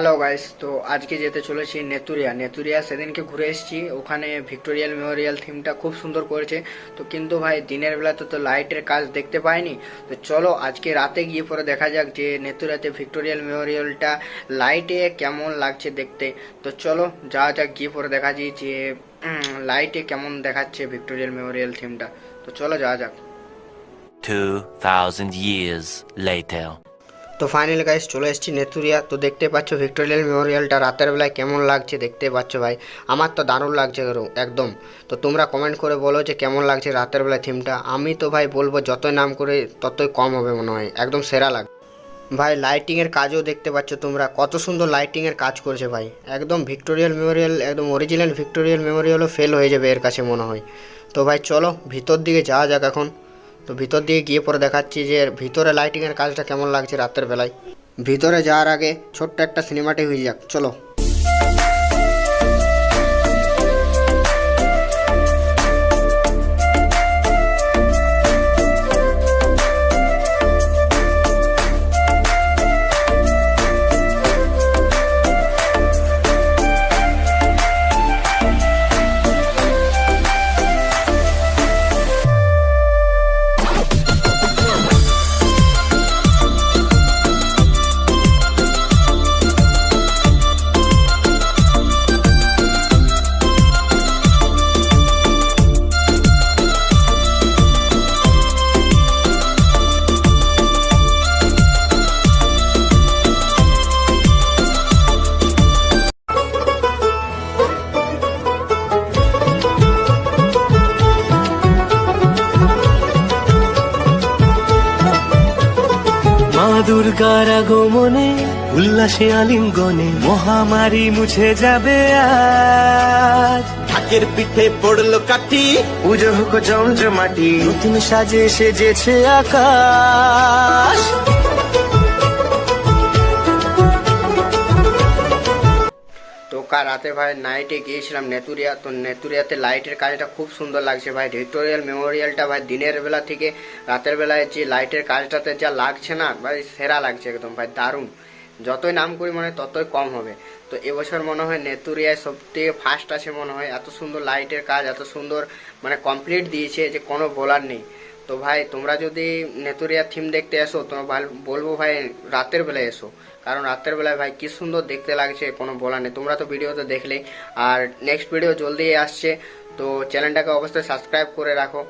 Hello guys, তো আজকে যেতে চলেছি নেতুরিয়া সেদিনকে ঘুরে এসেছি। ওখানে ভিক্টোরিয়াল মেমোরিয়াল থিমটা খুব সুন্দর করেছে। তো কিন্তু ভাই দিনের বেলাতে তো লাইটের কাজ দেখতে পাইনি। তো চলো আজকে রাতে গিয়ে পরে দেখা যাক যে নেতুরিয়াতে ভিক্টোরিয়াল মেমোরিয়ালটা লাইটে কেমন লাগছে দেখতে। তো চলো যাওয়া যাক, গিয়ে পরে দেখা যায় যে লাইটে কেমন দেখাচ্ছে ভিক্টোরিয়াল মেমোরিয়াল থিমটা। তো চলো যাওয়া যাক। 2000 years later. তো ফাইনালি গাইস চলে এসেছি নেতুরিয়া। তো দেখতে পাচ্ছ ভিক্টোরিয়াল মেমোরিয়ালটা রাতের বেলায় কেমন লাগছে দেখতে পাচ্ছ ভাই। আমার তো দারুণ লাগছে একদম। তো তোমরা কমেন্ট করে বলো যে কেমন লাগছে রাতের বেলায় থিমটা। আমি তো ভাই বলবো যতই নাম করে ততই কম হবে মনে হয়, একদম সেরা লাগে ভাই। লাইটিংয়ের কাজও দেখতে পাচ্ছ তোমরা, কত সুন্দর লাইটিংয়ের কাজ করেছে ভাই। একদম ভিক্টোরিয়াল মেমোরিয়াল, একদম অরিজিনাল ভিক্টোরিয়াল মেমোরিয়ালও ফেল হয়ে যাবে এর কাছে মনে হয়। তো ভাই চলো ভিতর দিকে যাওয়া যাক এখন। তো ভিতর দিকে গিয়ে পরে দেখাচ্ছি যে ভিতরে লাইটিংয়ের কাজটা কেমন লাগছে রাতের বেলায়। ভিতরে যাওয়ার আগে ছোট্ট একটা সিনেমাটিক হয়ে যাক, চলো। মা দুর্গার আগমনে উল্লাসে আলিঙ্গনে মহামারী মুছে যাবে আজ। ঢাকের পিঠে পড়লো কাঠি, পুজো হোক জমজমাটি, নতুন সাজে সেজেছে আকাশ। তো কাল রাতে ভাই নাইটে গিয়েছিলাম নেতুরিয়া। তো নেতুরিয়াতে লাইটের কাজটা খুব সুন্দর লাগছে ভাই। ভিক্টোরিয়াল মেমোরিয়ালটা ভাই দিনের বেলা থেকে রাতের বেলায় যে লাইটের কাজটাতে যা লাগছে না ভাই, সেরা লাগছে একদম ভাই, দারুণ। যতই নাম করি মনে হয় ততই কম হবে। তো এবছর মনে হয় নেতুরিয়ায় সব থেকে ফার্স্ট আছে মনে হয়। এত সুন্দর লাইটের কাজ, এত সুন্দর মানে কমপ্লিট দিয়েছে যে কোনো বলার নেই। তো ভাই তোমরা যদি নেতুরিয়া থিম দেখতে এসো তো বলবো ভাই রাতের বেলায় এসো, কারণ রাতের বেলায় ভাই কি সুন্দর দেখতে লাগছে কোনো বলার নেই। তোমরা তো ভিডিওতে দেখলেই। আর নেক্সট ভিডিও জলদি আসছে, তো চ্যানেলটাকে অবশ্যই সাবস্ক্রাইব করে রাখো।